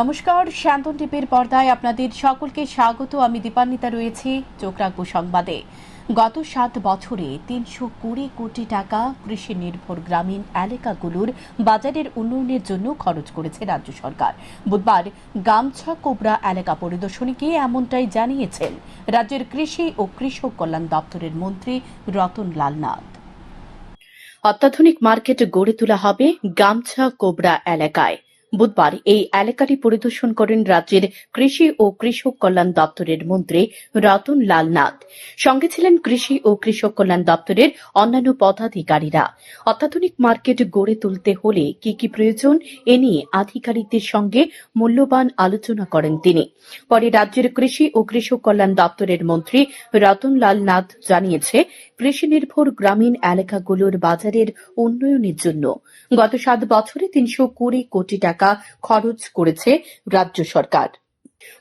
নমস্কার, শান্তন টিভির পর্দায় আপনাদের সকলকে স্বাগত। আমি দীপান্বিতা রয়েছি। চোখ রাখবো সংবাদে। গত 7 বছরে 320 কোটি টাকা কৃষি নির্ভর গ্রামীণ এলাকাগুলোর বাজারের উন্নয়নের জন্য খরচ করেছে রাজ্য সরকার। বুধবার গামছা কোবরা এলাকা পরিদর্শনে গিয়ে এমনটাই জানিয়েছেন রাজ্যের কৃষি ও কৃষক কল্যাণ দপ্তরের মন্ত্রী রতন লাল নাথ। অত্যাধুনিক মার্কেট গড়ে তোলা হবে গামছা কোবরা এলাকায়। বুধবার এই এলাকাটি পরিদর্শন করেন রাজ্যের কৃষি ও কৃষক কল্যাণ দপ্তরের মন্ত্রী রতন লাল নাথ। সঙ্গে ছিলেন কৃষি ও কৃষক কল্যাণ দপ্তরের অন্যান্য পদাধিকারীরা। অত্যাধুনিক মার্কেট গড়ে তুলতে হলে কি কি প্রয়োজন এ নিয়ে আধিকারিকদের সঙ্গে মূল্যবান আলোচনা করেন তিনি। পরে রাজ্যের কৃষি ও কৃষক কল্যাণ দপ্তরের মন্ত্রী রতন লাল নাথ জানিয়েছে, কৃষি নির্ভর গ্রামীণ এলাকাগুলোর বাজারের উন্নয়নের জন্য গত 7 বছরে 320 কোটি টাকা খরচ করেছে রাজ্য সরকার।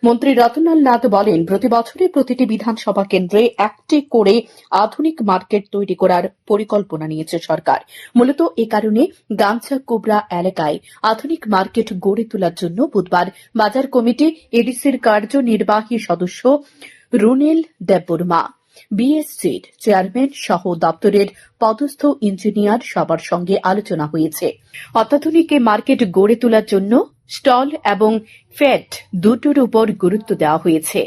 মন্ত্রী রতনলাল নাথ বলেন, প্রতি বছরে প্রতিটি বিধানসভা কেন্দ্রে একটি করে আধুনিক মার্কেট তৈরি করার পরিকল্পনা নিয়েছে সরকার। মূলত এ কারণে গামছা কোবরা এলাকায় আধুনিক মার্কেট গড়ে তোলার জন্য বুধবার বাজার কমিটি এডিসির কার্যনির্বাহী সদস্য রুনেল দেববর্মা, বিএসসির চেয়ারম্যান সহ দপ্তরের পদস্থ ইঞ্জিনিয়ার সবার সঙ্গে আলোচনা হয়েছে। অত্যাধুনিক মার্কেট গড়ে তোলার জন্য স্টল এবং ফ্যাট দুটোর উপর গুরুত্ব দেওয়া হয়েছে।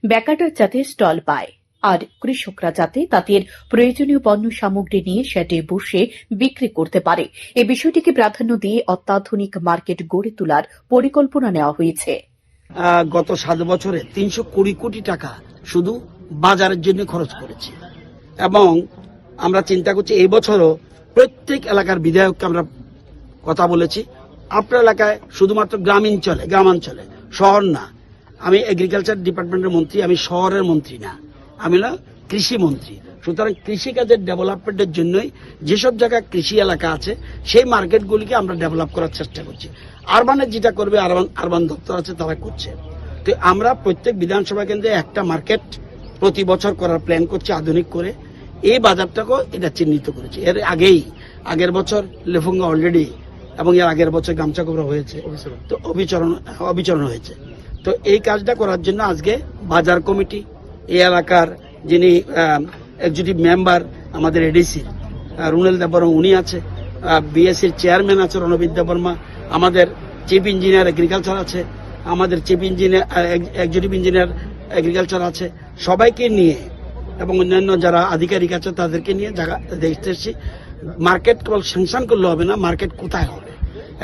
বেকাররা যাতে স্টল পায় আর কৃষকরা যাতে তাদের প্রয়োজনীয় পণ্য সামগ্রী নিয়ে সেটে বসে বিক্রি করতে পারে, এ বিষয়টিকে প্রাধান্য দিয়ে অত্যাধুনিক মার্কেট গড়ে তোলার পরিকল্পনা নেওয়া হয়েছে। গত 7 বছরে 320 কোটি টাকা শুধু বাজারের জন্য খরচ করেছি এবং আমরা চিন্তা করছি এই বছরও প্রত্যেক এলাকার বিধায়ককে আমরা কথা বলেছি, আপনার এলাকায় শুধুমাত্র গ্রামাঞ্চলে, শহর না। আমি এগ্রিকালচার ডিপার্টমেন্টের মন্ত্রী, আমি শহরের মন্ত্রী না, আমি না কৃষি মন্ত্রী। সুতরাং কৃষিকাজের ডেভেলপমেন্টের জন্যই যেসব জায়গায় কৃষি এলাকা আছে সেই মার্কেটগুলিকে আমরা ডেভেলপ করার চেষ্টা করছি। আরবানের যেটা করবে আরবান দপ্তর আছে তারা করছে। তো আমরা প্রত্যেক বিধানসভা কেন্দ্রে একটা মার্কেট প্রতি বছর করার প্ল্যান করছি আধুনিক করে। এই বাজারটাকেও এটা চিহ্নিত করেছি। এর আগের বছর লেফুঙ্গা অলরেডি এবং এর আগের বছর গামছা কোবরা হয়েছে, তো অবিচরণ হয়েছে। তো এই কাজটা করার জন্য আজকে বাজার কমিটি, এই এলাকার যিনি এক্সিকিউটিভ মেম্বার আমাদের এডিসি রুনেল দেববর্মা উনি আছে, বিএসসির চেয়ারম্যান আছে রণবীর দেববর্মা, আমাদের চিফ ইঞ্জিনিয়ার এগ্রিকালচার আছে, আমাদের chief engineer executive engineer agriculture আছে, সবাইকে নিয়ে এবং অন্যান্য যারা আধিকারিক আছে তাদেরকে নিয়ে জায়গা দেখতে এসেছি। মার্কেট কেবল স্যাংশন করলে হবে না, মার্কেট কোথায় হবে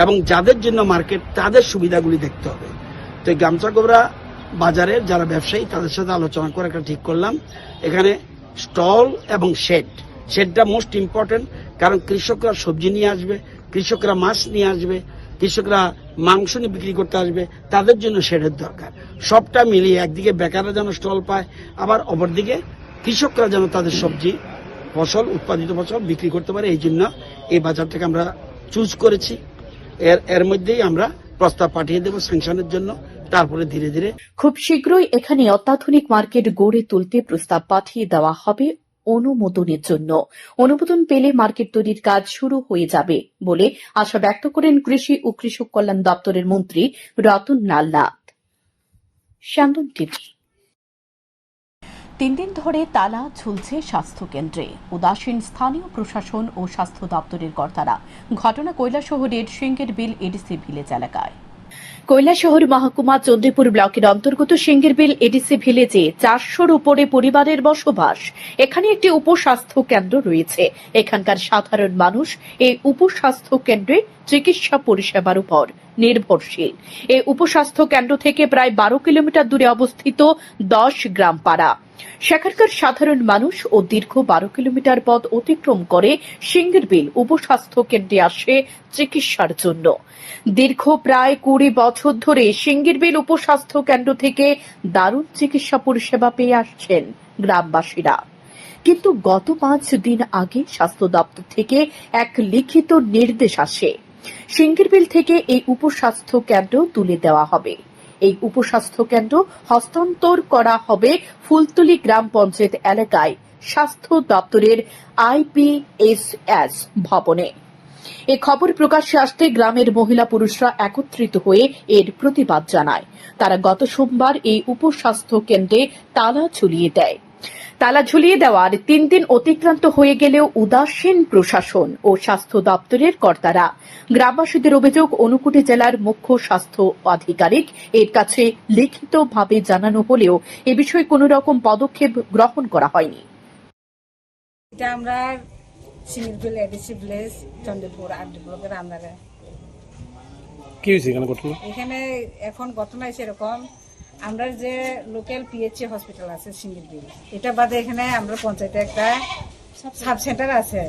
এবং যাদের জন্য মার্কেট তাদের সুবিধাগুলি দেখতে হবে। তো গামছা কোবরা বাজারের যারা ব্যবসায়ী তাদের সাথে আলোচনা করে একটা ঠিক করলাম, এখানে স্টল এবং শেডটা মোস্ট ইম্পর্টেন্ট। কারণ কৃষকরা সবজি নিয়ে আসবে, কৃষকরা মাছ নিয়ে আসবে, কৃষকরা মাংস নিয়ে বিক্রি করতে আসবে, তাদের জন্য শেডের দরকার। সবটা মিলিয়ে একদিকে বেকাররা যেন স্টল পায়, আবার অপরদিকে কৃষকরা যেন তাদের সবজি উৎপাদিত ফসল বিক্রি করতে পারে। এই জন্য এই বাজারটাকে আমরা চুজ করেছি। এর মধ্যেই আমরা প্রস্তাব পাঠিয়ে দেব স্যাংশনের জন্য, তারপরে ধীরে ধীরে খুব শীঘ্রই এখানে অত্যাধুনিক মার্কেট গড়ে তুলতে প্রস্তাব পাঠিয়ে দেওয়া হবে অনুমোদনের জন্য। অনুমোদন পেলে মার্কেট তৈরির কাজ শুরু হয়ে যাবে বলে আশা ব্যক্ত করেন কৃষি ও কৃষক কল্যাণ দপ্তরের মন্ত্রী রতন লাল নাথ। শান্তন টিভি। 3 দিন ধরে তালা ঝুলছে স্বাস্থ্য কেন্দ্রে, উদাসীন স্থানীয় প্রশাসন ও স্বাস্থ্য দপ্তরের কর্তারা। ঘটনা কৈলাসহরের সিঙ্গের বিল এডিসি ভিলেজ এলাকায়। কৈলাসহর মহকুমা চন্দ্রপুর ব্লকের অন্তর্গত সিঙ্গের বিল এডিসি ভিলেজে 400-র উপরে পরিবারের বসবাস। এখানে একটি উপস্বাস্থ্য কেন্দ্র রয়েছে। এখানকার সাধারণ মানুষ এই উপস্বাস্থ্য কেন্দ্রে চিকিৎসা পরিষেবার উপর নির্ভরশীল। এই উপস্বাস্থ্য কেন্দ্র থেকে প্রায় 12 কিলোমিটার দূরে অবস্থিত 10 গ্রাম পাড়া। সেখানকার সাধারণ মানুষ ও দীর্ঘ 12 কিলোমিটার পথ অতিক্রম করে সিঙ্গের বিল উপস্বাস্থ্য কেন্দ্রে আসে চিকিৎসার জন্য। দীর্ঘ প্রায় 20 বছর ধরে সিঙ্গের বিল উপস্বাস্থ্য কেন্দ্র থেকে দারুণ চিকিৎসা পরিষেবা পেয়ে আসছেন গ্রামবাসীরা। কিন্তু গত 5 দিন আগে স্বাস্থ্য দপ্তর থেকে এক লিখিত নির্দেশ আসে, সিঙ্গের বিল থেকে এই উপস্বাস্থ্য কেন্দ্র তুলে দেওয়া হবে। এই উপস্বাস্থ্য কেন্দ্র হস্তান্তর করা হবে ফুলতলি গ্রাম পঞ্চায়েত এলাকায় স্বাস্থ্য দপ্তরের IPSS ভবনে। এ খবর প্রকাশ্যে আসতে গ্রামের মহিলা পুরুষরা একত্রিত হয়ে এর প্রতিবাদ জানায়। তারা গত সোমবার এই উপস্বাস্থ্য কেন্দ্রে তালা ঝুলিয়ে দেওয়ার 3 দিন অতিক্রান্ত হয়ে গেলেও উদাসীন প্রশাসন ও স্বাস্থ্য দপ্তরের কর্তারা। গ্রামবাসীদের অভিযোগ, ঊনকোটি জেলার মুখ্য স্বাস্থ্য আধিকারিক এর কাছে লিখিতভাবে জানানো হলেও এ বিষয়ে কোনো রকম পদক্ষেপ গ্রহণ করা হয়নি। এটা আমরা সিঙ্গিরবিল এডিসি ভিলেজ চন্দ্রপুর আরডি ব্লকের আন্ডারে। কি হয়েছে এখানে ঘটনা? এখানে এখন ঘটনা সেরকম, আমরা যে লোকাল পিএইচসি হসপিটাল আছে সিঙ্গিরবিল, এটা বাদে এখানে আমরা পঞ্চায়েতে একটা সাব সেন্টার আছে,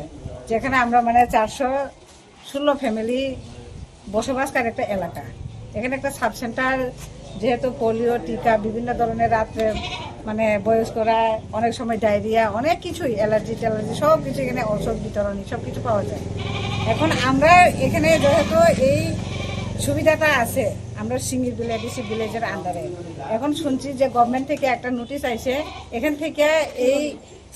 যেখানে আমরা মানে 416 ফ্যামিলি বসবাসকার একটা এলাকা। এখানে একটা সাব সেন্টার, যেহেতু পোলিও টিকা, বিভিন্ন ধরনের রাত্রে মানে বয়স্করা, অনেক সময় ডায়রিয়া, অনেক কিছুই অ্যালার্জি সব কিছু এখানে ঔষধ বিতরণী সব কিছু পাওয়া যায়। এখন আমরা এখানে যেহেতু এই সুবিধাটা আছে, আমরা সিঙ্গিরবিল এডিসি ভিলেজের আন্ডারে। এখন শুনছি যে গভর্নমেন্ট থেকে একটা নোটিশ আইছে, এখান থেকে এই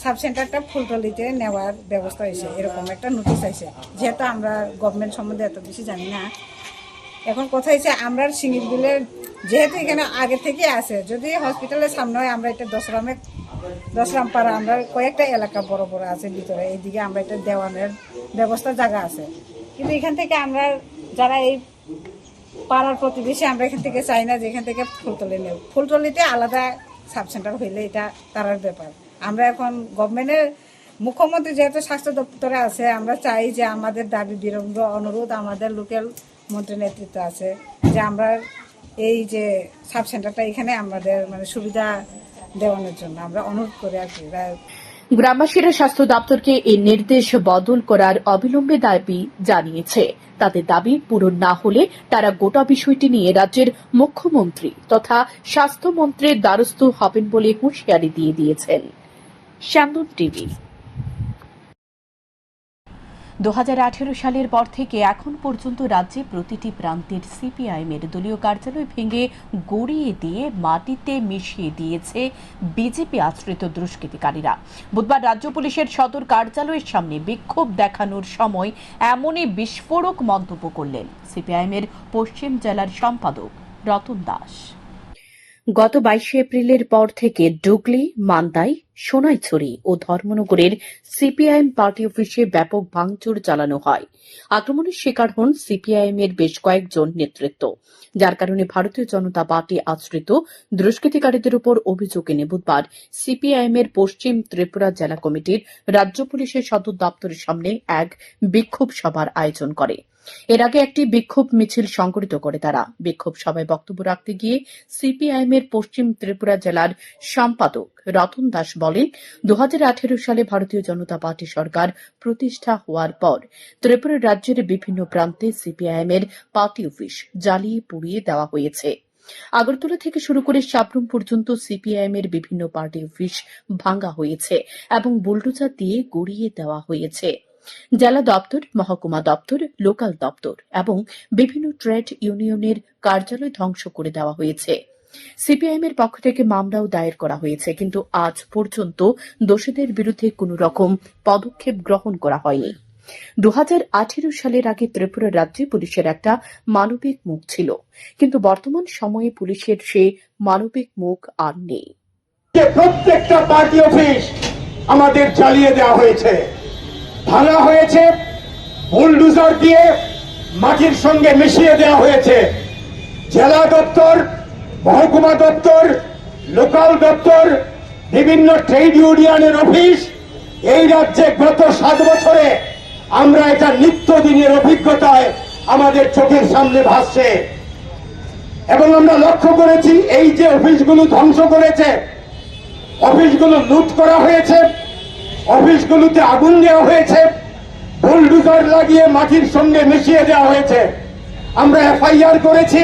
সাব সেন্টারটা ফুলতলিতে নেওয়ার ব্যবস্থা হয়েছে, এরকম একটা নোটিশ আইছে। যেহেতু আমরা গভর্নমেন্ট সম্বন্ধে এত বেশি জানি না, এখন কথা হয়েছে আমরা সিঙ্গিরবিলের যেহেতু এখানে আগে থেকে আছে, যদি হসপিটালের সামনে হয়, আমরা এটা দশরাম পাড়া, আমরা কয়েকটা এলাকা বড় বড় আছে ভিতরে, এইদিকে আমরা এটা দেওয়ানের ব্যবস্থা জায়গা আছে। কিন্তু এখান থেকে আমরা যারা এই পাড়ার প্রতিবেশী, আমরা এখান থেকে চাই না যে এখান থেকে ফুলতলি নেব। ফুলতলিতে আলাদা সাব সেন্টার হইলে এটা তারার ব্যাপার। আমরা এখন গভর্নমেন্টের মুখ্যমন্ত্রী যেহেতু স্বাস্থ্য দপ্তরে আছে, আমরা চাই যে আমাদের দাবি বিরঙ্গ অনুরোধ, আমাদের লোকাল মন্ত্রী নেতৃত্ব আছে, যে আমরা এই যে সাব সেন্টারটা এখানে আমাদের মানে সুবিধা দেওয়ানোর জন্য আমরা অনুরোধ করি আর কি। গ্রামবাসীরা স্বাস্থ্য দপ্তরকে এই নির্দেশ বদল করার অবিলম্বে দাবি জানিয়েছে। তাদের দাবি পূরণ না হলে তারা গোটা বিষয়টি নিয়ে রাজ্যের মুখ্যমন্ত্রী তথা স্বাস্থ্যমন্ত্রীর দ্বারস্থ হবেন বলে হুঁশিয়ারি দিয়ে দিয়েছেন। শ্যামদন টিভি। 2018 সালের পর থেকে এখন পর্যন্ত রাজ্যে প্রতিটি প্রান্তের সিপিআইএমের দলীয় কার্যালয় ভেঙে গড়িয়ে দিয়ে মাটিতে মিশিয়ে দিয়েছে বিজেপি আশ্রিত দুষ্কৃতিকারীরা। বুধবার রাজ্য পুলিশের সদর কার্যালয়ের সামনে বিক্ষোভ দেখানোর সময় এমনই বিস্ফোরক মন্তব্য করলেন সিপিআইএমের পশ্চিম জেলার সম্পাদক রতন দাস। গত 22 এপ্রিলের পর থেকে ডুগলি, মান্দাই, সোনাইছড়ি ও ধর্মনগরের সিপিআইএম পার্টি অফিসে ব্যাপক ভাঙচুর চালানো হয়। আক্রমণের শিকার হন সিপিআইএম-এর বেশ কয়েকজন নেতৃত্ব, যার কারণে ভারতীয় জনতা পার্টি আশ্রিত দুষ্কৃতিকারীদের উপর অভিযোগ এনে বুধবার সিপিআইএম-এর পশ্চিম ত্রিপুরা জেলা কমিটির রাজ্য পুলিশের সদর দপ্তরের সামনে এক বিক্ষোভ সভার আয়োজন করে। এর আগে একটি বিক্ষোভ মিছিল সংগঠিত করে তারা। বিক্ষোভ সভায় বক্তব্য রাখতে গিয়ে সিপিআইএম-এর পশ্চিম ত্রিপুরা জেলার সম্পাদক রতন দাস বলেন, 2018 সালে ভারতীয় জনতা পার্টি সরকার প্রতিষ্ঠা হওয়ার পর ত্রিপুরা রাজ্যের বিভিন্ন প্রান্তে সিপিআইএম-এর পার্টি অফিস জ্বালিয়ে পুড়িয়ে দেওয়া হয়েছে। আগরতলা থেকে শুরু করে সাবরুম পর্যন্ত সিপিআইএম-এর বিভিন্ন পার্টি অফিস ভাঙা হয়েছে এবং বুলডোজার দিয়ে গড়িয়ে দেওয়া হয়েছে। জেলা দপ্তর, মহকুমা দপ্তর, লোকাল দপ্তর এবং বিভিন্ন ট্রেড ইউনিয়নের কার্যালয় ধ্বংস করে দেওয়া হয়েছে। সিপিআইএম-এর পক্ষ থেকে মামলাও দায়ের করা হয়েছে, কিন্তু আজ পর্যন্ত দোষীদের বিরুদ্ধে কোনো রকম পদক্ষেপ গ্রহণ করা হয়নি। 2018 সালের আগে ত্রিপুরা রাজ্যে পুলিশের একটা মানবিক মুখ ছিল, কিন্তু বর্তমান সময়ে পুলিশের সে মানবিক মুখ আর নেই। প্রত্যেকটা পার্টি অফিস আমাদের জ্বালিয়ে দেওয়া হয়েছে, ভাঙা হয়েছে, বুলডোজার দিয়ে মাটির সঙ্গে মিশিয়ে দেওয়া হয়েছে। জেলা দপ্তর, মহকুমা দপ্তর, লোকাল দপ্তর, বিভিন্ন ট্রেড ইউনিয়নের অফিস, এই রাজ্যে গত 7 বছরে আমরা এটা নিত্যদিনের অভিজ্ঞতায় আমাদের চোখের সামনে ভাসছে এবং আমরা লক্ষ্য করেছি এই যে অফিসগুলো ধ্বংস করেছে, অফিসগুলো লুট করা হয়েছে, অফিসগুলোতে আগুন দেওয়া হয়েছে, বুলডোজার লাগিয়ে মাটির সঙ্গে মিশিয়ে দেওয়া হয়েছে। আমরা এফআইআর করেছি,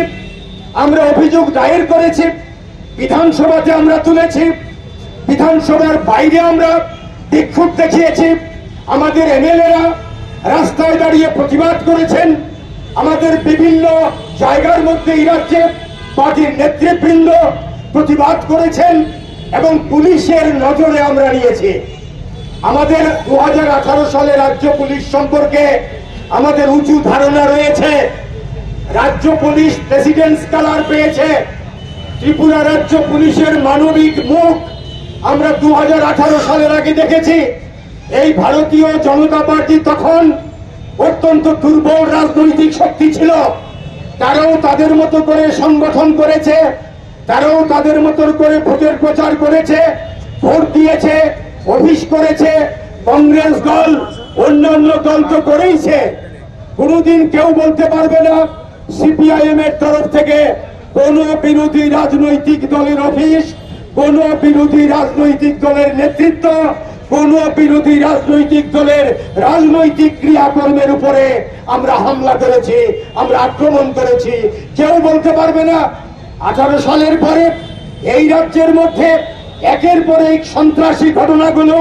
আমরা অভিযোগ দায়ের করেছি, বিধানসভাতে আমরা তুলেছি, বিধানসভার বাইরে আমরা বিক্ষোভ দেখিয়েছি, আমাদের এমএলএরা রাস্তায় দাঁড়িয়ে প্রতিবাদ করেছেন, আমাদের বিভিন্ন জায়গার মধ্যে এই রাজ্যে পার্টির নেতৃবৃন্দ প্রতিবাদ করেছেন এবং পুলিশের নজরে আমরা নিয়েছি। আমাদের 2018 সালে রাজ্য পুলিশ সম্পর্কে আমাদের উঁচু ধারণা রয়েছে। রাজ্য পুলিশ প্রেসিডেন্টস কালার পেয়েছে। ত্রিপুরা রাজ্য পুলিশের মানবিক মুখ আমরা 2018 সালের আগে দেখেছি। এই ভারতীয় জনতা পার্টি তখন অত্যন্ত দুর্বল রাজনৈতিক শক্তি ছিল। তারাও তাদের মতো করে সংগঠন করেছে, তারাও তাদের মতো করে ভোটের প্রচার করেছে, ভোট দিয়েছে, অফিস করেছে। কংগ্রেস দল অন্যান্য দল তো করেইছে। কোনদিন কেউ বলতে পারবে না সিপিআইএম এর তরফ থেকে কোন বিরোধী রাজনৈতিক দলের অফিস, কোন বিরোধী রাজনৈতিক দলের নেতৃত্ব, কোন বিরোধী রাজনৈতিক দলের রাজনৈতিক ক্রিয়াকর্মের উপরে আমরা হামলা করেছি, আমরা আক্রমণ করেছি, কেউ বলতে পারবে না। 18 সালের পরে এই রাজ্যের মধ্যে একের পর এক সন্ত্রাসী ঘটনাগুলো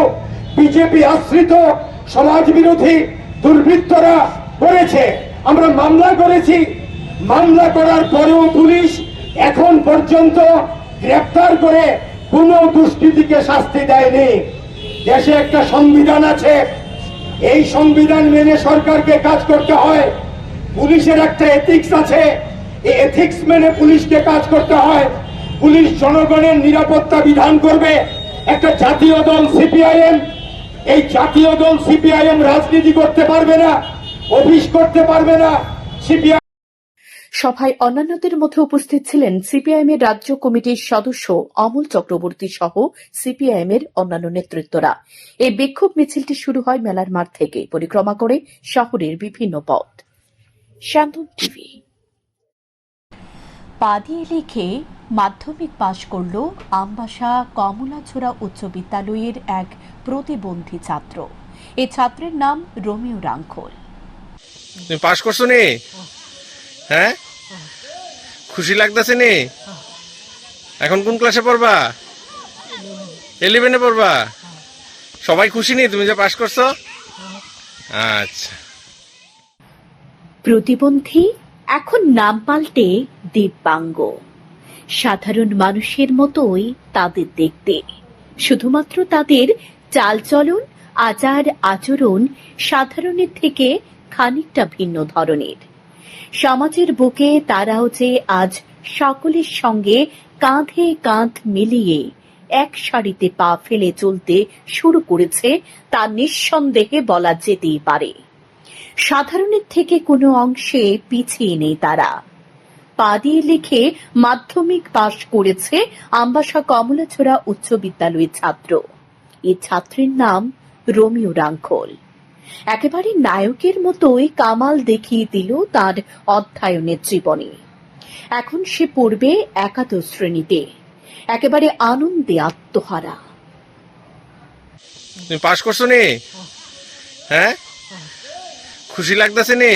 বিজেপি আশ্রিত সমাজ বিরোধী দুর্বৃত্তরা করেছে। আমরা মামলা করেছি, মামলা করার পরেও পুলিশ এখন পর্যন্ত গ্রেফতার করে কোন দুষ্কৃতীকে শাস্তি দেয়নি। দেশে একটা সংবিধান আছে, এই সংবিধান মেনে সরকারকে কাজ করতে হয়। পুলিশের একটা এথিক্স আছে, এই এথিক্স মেনে পুলিশকে কাজ করতে হয়। পুলিশ জনগণের নিরাপত্তা বিধান করবে। একটা জাতীয় দল সিপিআইএম, এই জাতীয় দল সিপিআইএম রাজনীতি করতে পারবে না, অফিস করতে পারবে না। সিপিআই সভায় অন্যান্যদের মধ্যে উপস্থিত ছিলেন সিপিআইএম এর রাজ্য কমিটির সদস্য অমল চক্রবর্তী সহ সিপিআইএম এর অন্যান্য নেতৃত্বরা। এই বিক্ষোভ মিছিলটি শুরু হয় মেলার মাঠ থেকে, পরিক্রমা করে শহরের বিভিন্ন পথ। শান্তন টিভি। পা দিয়ে লিখে মাধ্যমিক পাশ করল আমবাসা কমলাছড়া উচ্চ বিদ্যালয়ের এক প্রতিবন্ধী ছাত্র। এই ছাত্রের নাম রোমিও রাঙ্খল। তুমি পাশ করছো নি? হ্যাঁ, খুশি লাগতেছে নি? এখন কোন ক্লাসে পড়বা? 11-এ পড়বা। সবাই খুশি নি তুমি যে পাশ করছো? আচ্ছা। প্রতিবন্ধী এখন নাম পাল্টে দিব্যাঙ্গ। সাধারণ মানুষের মতোই তাদের দেখতে, শুধুমাত্র তাদের চালচলন, আচার আচরণ সাধারণের থেকে খানিকটা ভিন্ন ধরনের। সমাজের বুকে তারাও যে আজ সকলের সঙ্গে কাঁধে কাঁধ মিলিয়ে এক সারিতে পা ফেলে চলতে শুরু করেছে তা নিঃসন্দেহে বলা যেতেই পারে। সাধারণের থেকে কোনো অংশে পিছিয়ে নেই তারা। পা দিয়ে লিখে মাধ্যমিক পাশ করেছে আমবাসা কমলাছড়া উচ্চ বিদ্যালয়ের ছাত্র। এই ছাত্রের নাম রোমিও রাঙ্খল। একেবারে নায়কের মতোই কামাল দেখিয়ে দিল তার অধ্যয়নের জীবনে। এখন সে পড়বে একাদশ শ্রেণীতে, একেবারে আনন্দে আত্মহারা। তুমি পাশ করছো নি? হ্যাঁ, খুশি লাগতেছে নি?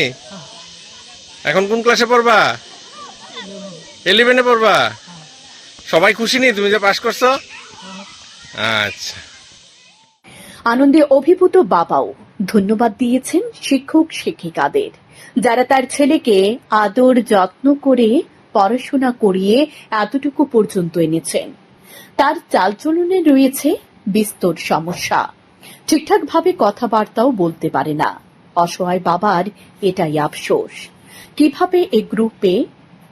এখন কোন ক্লাসে পড়বা? 11-এ পড়বা। সবাই খুশি নি তুমি যে পাশ করছো? আচ্ছা। আনন্দে অভিভূত বাবাও ধন্যবাদ দিয়েছেন শিক্ষক শিক্ষিকাদের, যারা তার ছেলেকে আদর যত্ন করে পড়াশোনা করিয়ে এতটুকু পর্যন্ত এনেছেন। তার চালচলনে রয়েছে বিস্তর সমস্যা, ঠিকঠাকভাবে কথাবার্তাও বলতে পারে না। অসহায় বাবার এটাই আফসোস। কিভাবে এই গ্রুপে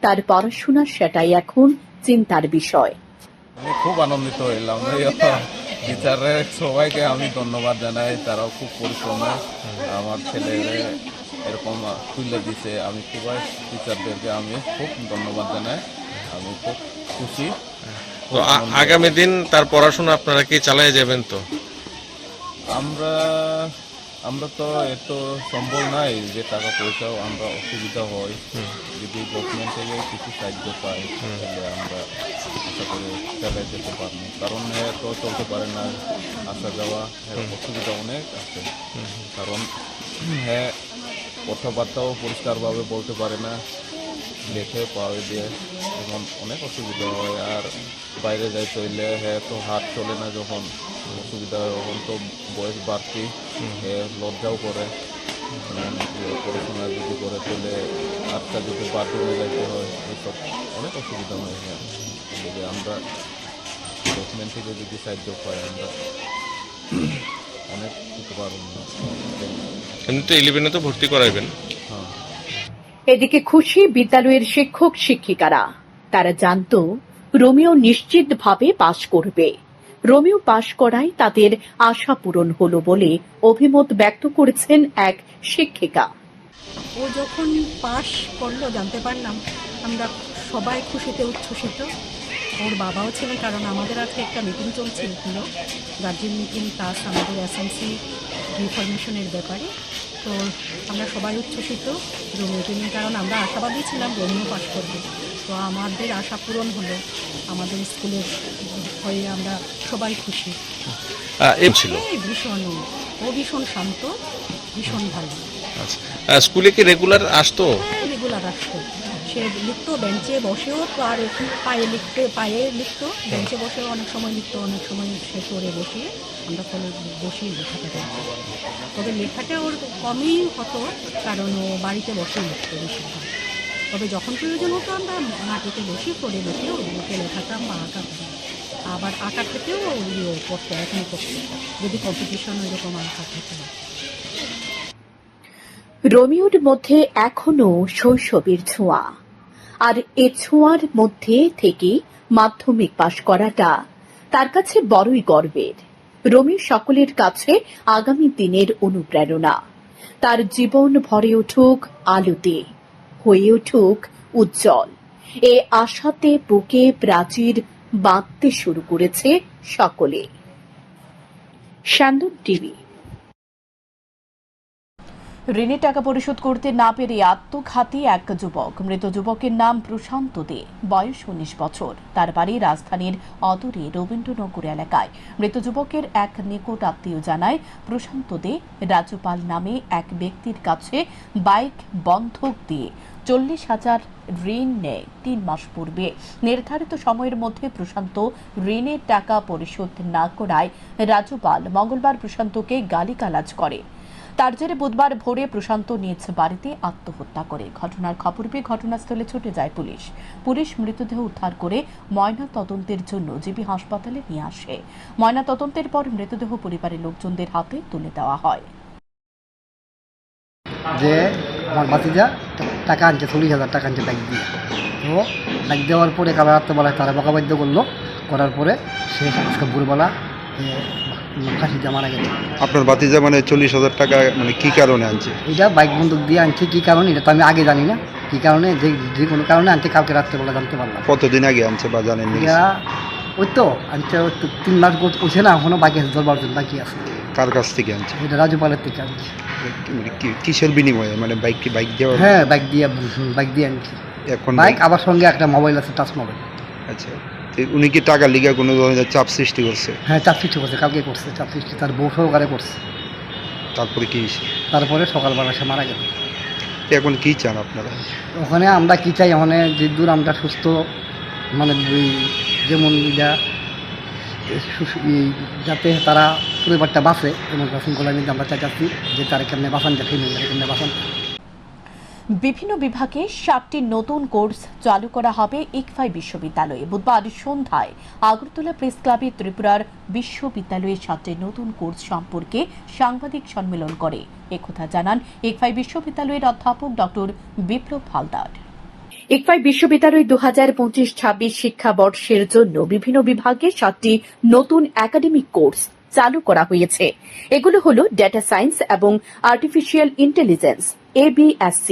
তার পড়াশোনা সেটাই এখন চিন্তার বিষয়। আমি খুব আনন্দিত হইলাম। টিচারের সবাইকে আমি ধন্যবাদ জানাই, তারাও খুব পরিশ্রমে আমার ছেলেরে এরকম তুলে দিছে। আমি খুবই টিচারদেরকে আমি খুব ধন্যবাদ জানাই। আমি খুব খুশি। তো আগামী দিন তার পড়াশোনা আপনারা কি চালিয়ে যাবেন? তো আমরা তো এত সম্ভব নাই যে টাকা পয়সাও আমরা অসুবিধা হয়। যদি গভর্নমেন্ট থেকে কিছু সাহায্য পাই তাহলে আমরা আশা করে চালিয়ে যেতে পারবো। কারণ তো চলতে পারে না, আসা যাওয়া অসুবিধা অনেক আছে। কারণ হ্যাঁ, কথাবার্তাও পরিষ্কারভাবে বলতে পারে না, লেখে পাওয়া দিয়ে এখন অনেক অসুবিধা হয়। আর বাইরে যাইতে হইলে হ্যাঁ তো হাত চলে না, যখন অসুবিধা হয় তখন তো বয়স বাড়তি, লজ্জাও করে। পড়াশোনা যদি করে তাহলে আটটা যদি বাথরুমে যাইতে হয়, এসব অনেক অসুবিধা হয়। হ্যাঁ, যদি আমরা গভর্নমেন্ট থেকে যদি সাহায্য পাই আমরা অনেক উপকার হলো। কিন্তু তো 11-এ তো ভর্তি করাইবেন। হ্যাঁ, এদিকে খুশি বিদ্যালয়ের শিক্ষক শিক্ষিকারা। তারা জানতো রোমিও নিশ্চিতভাবে পাশ করবে। রোমিও পাশ করায় তাদের আশা পূরণ হলো বলে অভিমত ব্যক্ত করেছেন এক শিক্ষিকা। ও যখন পাশ করলো জানতে পারলাম, আমরা সবাই খুশিতে উচ্ছ্বসিত। ওর বাবাও ছিলেন, কারণ আমাদের আজকে একটা মিটিং চলছিল, গার্জিয়ান মিটিং প্লাস আমাদের এসএমসি রিফরমেশনের ব্যাপারে। তো আমরা সবাই উচ্ছ্বসিত রোমিওকে নিয়ে, কারণ আমরা আশাবাদী ছিলাম রোমিও পাশ করবে। তো আমাদের আশা পূরণ হলো, আমাদের স্কুলের হয়ে আমরা সবাই খুশি। ছিল ভীষণ, ও ভীষণ শান্ত, ভীষণ ভালো। আচ্ছা, স্কুলে কি রেগুলার আসতো? রেগুলার আসতো, সে লিখতো বেঞ্চে বসেও, আর পায়ে লিখতো, বেঞ্চে বসেও অনেক সময় লিখতো, অনেক সময় সে করে বসিয়ে আমরা ফলে বসিয়ে লেখাটা করতাম। তবে লেখাটা ওর কমই হতো, কারণ ও বাড়িতে বসেই লিখতো বেশিরভাগ। তবে যখন প্রয়োজন হতো আমরা মাটিতে বসি, করে বসেও ওকে লেখাতাম বা আঁকাতাম। আবার আঁকা থেকেও ইয়ে করতো, এখনও করতো, যদি কম্পিটিশন ওইরকম আঁকা থাকে। রোমিওর মধ্যে এখনো শৈশবের ছোঁয়া, আর এ ছোঁয়ার মধ্যে থেকে মাধ্যমিক পাশ করাটা তার কাছে বড়ই গর্বের। রোমিও সকলের কাছে আগামী দিনের অনুপ্রেরণা। তার জীবন ভরে উঠুক আলোতে, হয়ে উঠুক উজ্জ্বল। এ আশাতে বুকে প্রাচীর বাঁধতে শুরু করেছে সকলে। শান্তন টিভি। ঋণের টাকা পরিশোধ করতে না পেরে আত্মঘাতী এক যুবক। মৃত যুবকের নাম প্রশান্ত দে, বয়স 19 বছর। তার বাড়ি রাজধানীর অদূরে রবীন্দ্রনগর এলাকায়। মৃত যুবকের এক নিকট আত্মীয় জানায়, প্রশান্ত দে রাজুপাল নামে এক ব্যক্তির কাছে বাইক বন্ধক দিয়ে 40,000 ঋণ নেয় 3 মাস পূর্বে। নির্ধারিত সময়ের মধ্যে প্রশান্ত ঋণের টাকা পরিশোধ না করায় রাজুপাল মঙ্গলবার প্রশান্তকে গালিগালাজ করে। তার জেরে বুধবার ভোরে প্রশান্ত নিজ বাড়িতে আত্মহত্যা করে। ঘটনার খবর পেয়ে ঘটনাস্থলে ছুটে যায় পুলিশ। পুলিশ মৃতদেহ উদ্ধার করে ময়না তদন্তের জন্য জিবি হাসপাতালে নিয়ে আসে। ময়না তদন্তের পর মৃতদেহ পরিবারের লোকজনদের হাতে তুলে দেওয়া হয়। যে আমার বাতিজা টাকা আনছে 40,000 টাকা আনছে ব্যাগ দিয়ে, তো ব্যাগ দেওয়ার পরে কাল রাত্রেবেলায় তারা বকাবাদ্য করলো, করার পরে সে আজকে ভোরবেলা ফাঁসিতে মারা গেছে। আপনার বাতিজা মানে 40,000 টাকা মানে কি কারণে আনছে? এটা বাইক বন্দুক দিয়ে আনছে, কি কারণে এটা তো আমি আগে জানি না, কি কারণে যে কোনো কারণে আনছে কালকে রাত্রেবেলা জানতে পারলাম। কতদিন আগে আনছে বা জানেন? এটা ওই তো আনছে 3 মাস উঠছে না, এখনো বাকি আছে, 10-12 দিন বাকি আছে। কার কাছ থেকে আনছে? এটা রাজুপালের থেকে আনছে। মানে কিসের বিনিময়ে? মানে বাইক দেওয়া? হ্যাঁ, বাইক দিয়ে আনছি। এখন বাইক আবার সঙ্গে একটা মোবাইল আছে, টাচ মোবাইল। আচ্ছা, উনি কি টাকা লিগে কোনো ধরনের চাপ সৃষ্টি করছে? হ্যাঁ, চাপ সৃষ্টি করছে, কালকে করছে চাপ সৃষ্টি, তার বউ সহকারে করছে। তারপরে কি হয়েছে? তারপরে সকালবেলা সে মারা গেল। এখন কি চান আপনারা? ওখানে আমরা কি চাই, ওখানে যে দূর আমরা সুস্থ, মানে যেমন যাতে তারা পরিবারটা বাঁচে, এমন শৃঙ্খলা নিতে আমরা চাইছি যে তারা কেমনে বাঁচান যায়, কেমনে বাঁচান। বিভিন্ন বিভাগে 7টি নতুন কোর্স চালু করা হবে ইকফাই বিশ্ববিদ্যালয়ে। বুধবার সন্ধ্যায় আগরতলা প্রেস ক্লাবে ত্রিপুরার বিশ্ববিদ্যালয়ের 7টি নতুন কোর্স সম্পর্কে সাংবাদিক সম্মেলন করে একথা জানান ইকফাই বিশ্ববিদ্যালয়ের অধ্যাপক ডক্টর বিপ্লব হালদার। ইকফাই বিশ্ববিদ্যালয় 2025-26 শিক্ষাবর্ষের জন্য বিভিন্ন বিভাগে 7টি নতুন একাডেমিক কোর্স চালু করা হয়েছে। এগুলো হলো ডেটা সায়েন্স এবং আর্টিফিশিয়াল ইন্টেলিজেন্স ABSc,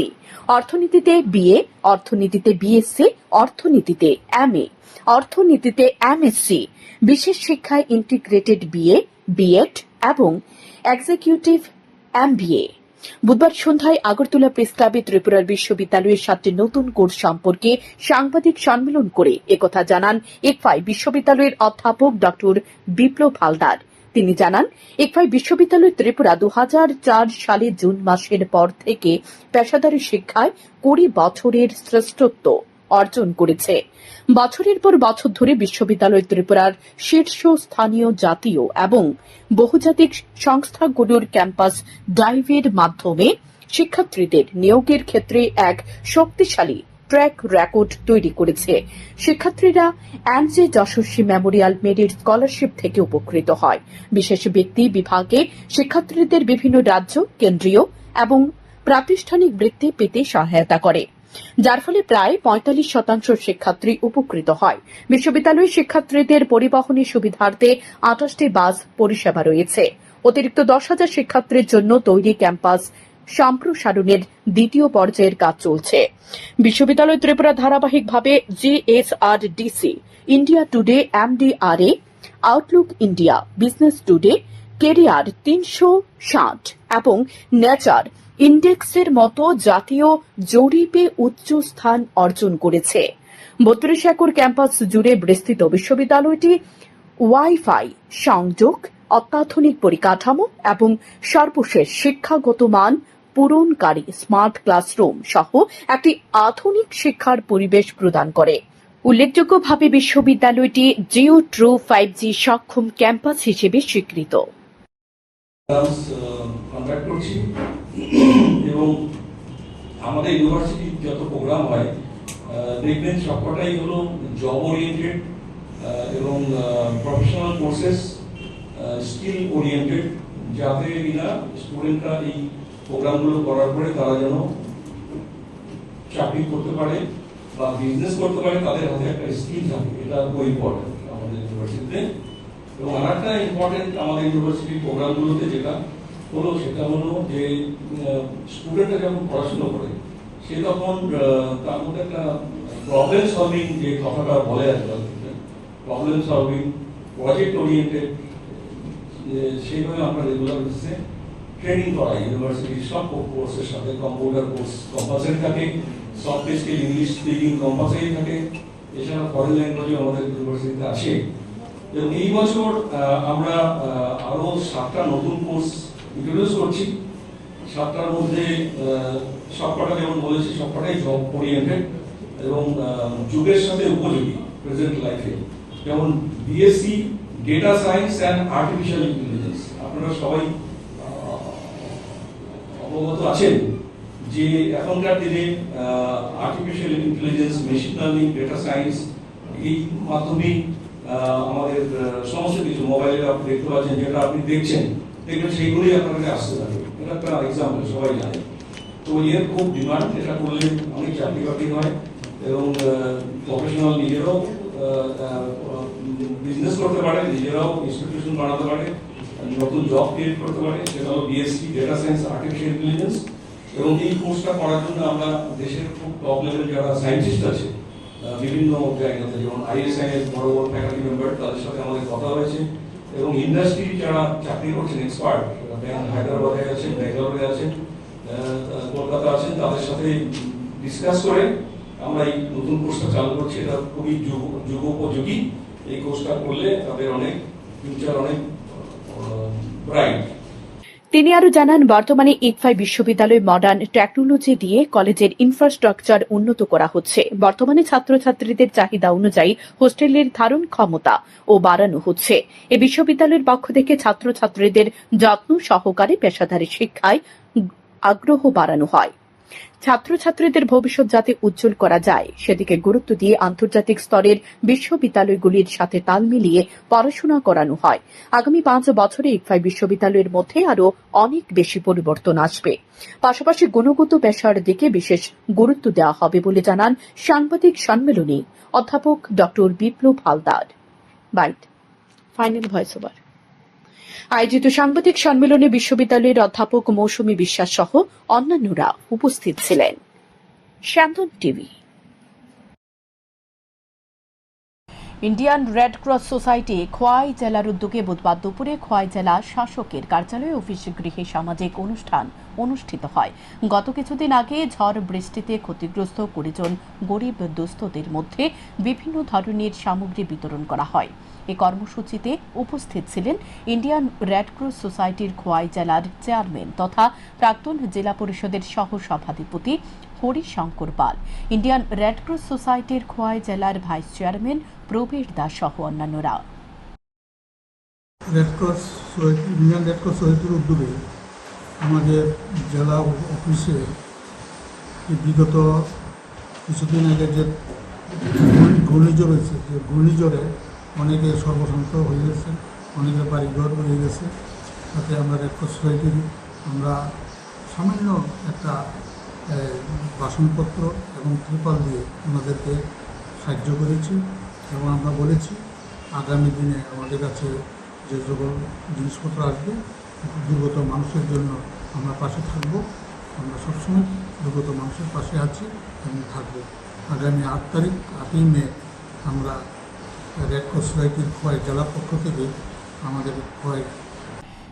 অর্থনীতিতে BA, অর্থনীতিতে BSc, অর্থনীতিতে MA, অর্থনীতিতে MSc, বিশেষ শিক্ষায় ইন্টিগ্রেটেড BA, BEd এবং এক্সিকিউটিভ MBA। বুধবার সন্ধ্যায় আগরতলা প্রেস ক্লাবে ত্রিপুরার বিশ্ববিদ্যালয়ের 7টি নতুন কোর্স সম্পর্কে সাংবাদিক সম্মেলন করে একথা জানান ইকফাই বিশ্ববিদ্যালয়ের অধ্যাপক ডক্টর বিপ্লব হালদার। তিনি জানান, ইকফাই বিশ্ববিদ্যালয় ত্রিপুরা 2004 সালে জুন মাসের পর থেকে পেশাদারী শিক্ষায় 20 বছরের শ্রেষ্ঠত্ব অর্জন করেছে। বছরের পর বছর ধরে বিশ্ববিদ্যালয় ত্রিপুরার শীর্ষস্থানীয় জাতীয় এবং বহুজাতিক সংস্থাগুলোর ক্যাম্পাস ড্রাইভের মাধ্যমে শিক্ষার্থীদের নিয়োগের ক্ষেত্রে এক শক্তিশালী ট্র্যাক রেকর্ড তৈরি করেছে। শিক্ষার্থীরা এনজে যশস্বী মেমোরিয়াল মেরিট স্কলারশিপ থেকে উপকৃত হয়। বিশেষ ব্যক্তি বিভাগে শিক্ষার্থীদের বিভিন্ন রাজ্য, কেন্দ্রীয় এবং প্রাতিষ্ঠানিক বৃত্তি পেতে সহায়তা করে, যার ফলে প্রায় ৪৫% শিক্ষার্থী উপকৃত হয়। বিশ্ববিদ্যালয়ের শিক্ষার্থীদের পরিবহনের সুবিধার্থে ২৮টি বাস পরিষেবা রয়েছে। অতিরিক্ত ১০,০০০ শিক্ষার্থীর জন্য তৈরি ক্যাম্পাস সম্প্রসারণের দ্বিতীয় পর্যায়ের কাজ চলছে। বিশ্ববিদ্যালয় ত্রিপুরা ধারাবাহিকভাবে GSRDC, India Today, MDRA, Outlook India, Business Today, Career ৩৬০ এবং নেচার ইন্ডেক্সের মতো জাতীয় জরিপে উচ্চ স্থান অর্জন করেছে। ৩২ একর ক্যাম্পাস জুড়ে বিস্তৃত বিশ্ববিদ্যালয়টি ওয়াইফাই সংযোগ, অত্যাধুনিক পরিকাঠামো এবং সর্বশেষ শিক্ষাগত মান পূরণকারী স্মার্ট ক্লাসরুম সহ একটি আধুনিক শিক্ষার পরিবেশ প্রদান করে। উল্লেখযোগ্যভাবে বিশ্ববিদ্যালয়টি জিও ট্রু 5G সক্ষম ক্যাম্পাস হিসেবে স্বীকৃত। কন্ডাক্ট করছি এবং আমাদের ইউনিভার্সিটির যত প্রোগ্রাম হয় দেখবেন সবকটাই হলো জব ওরিয়েন্টেড এবং প্রফেশনাল কোর্সেস, স্কিল ওরিয়েন্টেড, যাতে কিনা স্টুডেন্টরা এই প্রোগ্রামগুলো করার পরে তারা যেন চাকরি করতে পারে বা বিজনেস করতে পারে, তাদের হাতে একটা স্কিল থাকে। এটা খুব ইম্পর্টেন্ট আমাদের ইউনিভার্সিটিতে। এবং আর একটা ইম্পর্টেন্ট আমাদের ইউনিভার্সিটির প্রোগ্রামগুলোতে যেটা হলো সেটা হলো যে স্টুডেন্টরা যখন পড়াশোনা করে সে তখন তার মধ্যে একটা প্রবলেম সলভিং যে কথাটা বলে আজকাল, প্রবলেম সলভিং, প্রজেক্ট ওরিয়েন্টেড, সেইভাবে আমরা রেগুলার বেসিসে ট্রেনিং করাই ইউনিভার্সিটির সব কোর্সের সাথে। কম্পিউটার কোর্স কম্পালসারি থাকে, soft skill, English speaking compulsory থাকে, এছাড়া ফরেন ল্যাঙ্গুয়েজও আমাদের ইউনিভার্সিটিতে আছে। এবং এই বছর আমরা আরো 7টা নতুন কোর্স ইন্ট্রোডিউস করছি। 7টার মধ্যে সবকটা, যেমন বলেছি, সবকটাই জব ওরিয়েন্টেড এবং যুগের সাথে উপযোগী প্রেজেন্ট লাইফে। যেমন BSc data science and artificial intelligence. আপনারা সবাই অবগত আছেন যে এখনকার দিনে artificial intelligence, machine learning, data science, এই মাধ্যমে আমাদের সমস্ত কিছু মোবাইলে আপনি দেখতে পাচ্ছেন, যেটা আপনি দেখছেন সেইগুলোই আপনাকে আসতে থাকে। এটা একটা এক্সাম্পল, সবাই জানে। তো এর খুব ডিমান্ড, এটা করলে অনেক চাকরি বাকরি হয় এবং প্রফেশনাল নিজেরাও বিজনেস করতে পারে, নিজেরাও ইনস্টিটিউশন বানাতে পারে, নতুন জব ক্রিয়েট করতে পারে। সেটা হলো BSc data science artificial intelligence. এবং এই কোর্সটা করার জন্য আমরা দেশের খুব টপ লেভেলের যারা সায়েন্টিস্ট আছে বিভিন্ন জায়গাতে, যেমন আইএসআই এর বড় বড় ফ্যাকাল্টি মেম্বার, তাদের সাথে আমাদের কথা হয়েছে। এবং ইন্ডাস্ট্রি যারা চাকরি করছেন এক্সপার্ট, হায়দ্রাবাদে আছেন, ব্যাঙ্গালোরে আছেন, কলকাতা আছেন, তাদের সাথে ডিসকাস করে আমরা এই নতুন কোর্সটা চালু করছি। এটা খুবই যুগোপযোগী। এই কোর্সটা করলে তাদের অনেক ফিউচার অনেক ব্রাইট। তিনি আরো জানান, বর্তমানে ইকফাই বিশ্ববিদ্যালয় মডার্ন টেকনোলজি দিয়ে কলেজের ইনফ্রাস্ট্রাকচার উন্নত করা হচ্ছে। বর্তমানে ছাত্রছাত্রীদের চাহিদা অনুযায়ী হোস্টেলের ধারণ ক্ষমতা ও বাড়ানো হচ্ছে। এ বিশ্ববিদ্যালয়ের পক্ষ থেকে ছাত্রছাত্রীদের যত্ন সহকারে পেশাদারী শিক্ষায় আগ্রহ বাড়ানো হয়। ছাত্রছাত্রীদের ভবিষ্যৎ যাতে উজ্জ্বল করা যায় সেদিকে গুরুত্ব দিয়ে আন্তর্জাতিক স্তরের বিশ্ববিদ্যালয়গুলির সাথে তাল মিলিয়ে পড়াশোনা করানো হয়। আগামী 5 বছরে ইকফাই বিশ্ববিদ্যালয়ের মধ্যে আরো অনেক বেশি পরিবর্তন আসবে। পাশাপাশি গুণগত পেশার দিকে বিশেষ গুরুত্ব দেওয়া হবে বলে জানান সাংবাদিক সম্মেলনে অধ্যাপক ড. Biplab Haldar. Bite final voice over. আয়োজিত সাংবাদিক সম্মেলনে বিশ্ববিদ্যালয়ের অধ্যাপক মৌসুমী বিশ্বাস সহ অন্যান্যরা উপস্থিত ছিলেন। শ্যামদন TV. Indian Red Cross Society Khowai জেলার উদ্যোগে বুধবার দুপুরে খোয়াই জেলা শাসকের কার্যালয়ে অফিস গৃহে সামাজিক অনুষ্ঠান অনুষ্ঠিত হয়। গত কিছুদিন আগে ঝড় বৃষ্টিতে ক্ষতিগ্রস্ত 20 জন গরিব দুস্থদের মধ্যে বিভিন্ন ধরনের সামগ্রী বিতরণ করা হয়। এই কর্মসূচিতে উপস্থিত ছিলেন ইন্ডিয়ান রেড ক্রস সোসাইটির খোয়াই জেলার চেয়ারম্যান তথা প্রাক্তন জেলা পরিষদের সহ সভাধিপতি হরিশঙ্কর পাল, ইন্ডিয়ান রেড ক্রস সোসাইটির খোয়াই জেলার ভাইস চেয়ারম্যান প্রবীর দাস সহ অন্যান্যরা। ইন্ডিয়ান রেড ক্রস সোসাইটির উদ্যোগে আমাদের জেলা অফিসে বিগত কিছুদিন আগে যে ঘূর্ণিঝড় হয়েছে, যে ঘূর্ণিঝড়ে অনেকে সর্বশান্ত হয়ে গেছে, অনেকের বাড়িঘর হয়ে গেছে। তাতে আমরা রেড ক্রস সোসাইটির আমরা সামান্য একটা বাসনপত্র এবং ত্রিপাল দিয়ে ওনাদেরকে সাহায্য করেছি এবং আমরা বলেছি আগামী দিনে আমাদের কাছে যে সকল জিনিসপত্র আসবে দুর্গত মানুষের জন্য আমরা পাশে থাকব। আমরা সবসময় দুর্গত মানুষের পাশে আছি এবং থাকবো। আগামী 8 তারিখ 8ই মে আমরা রেড ক্রস সোসাইটির খোয়াই জেলার পক্ষ থেকে আমাদের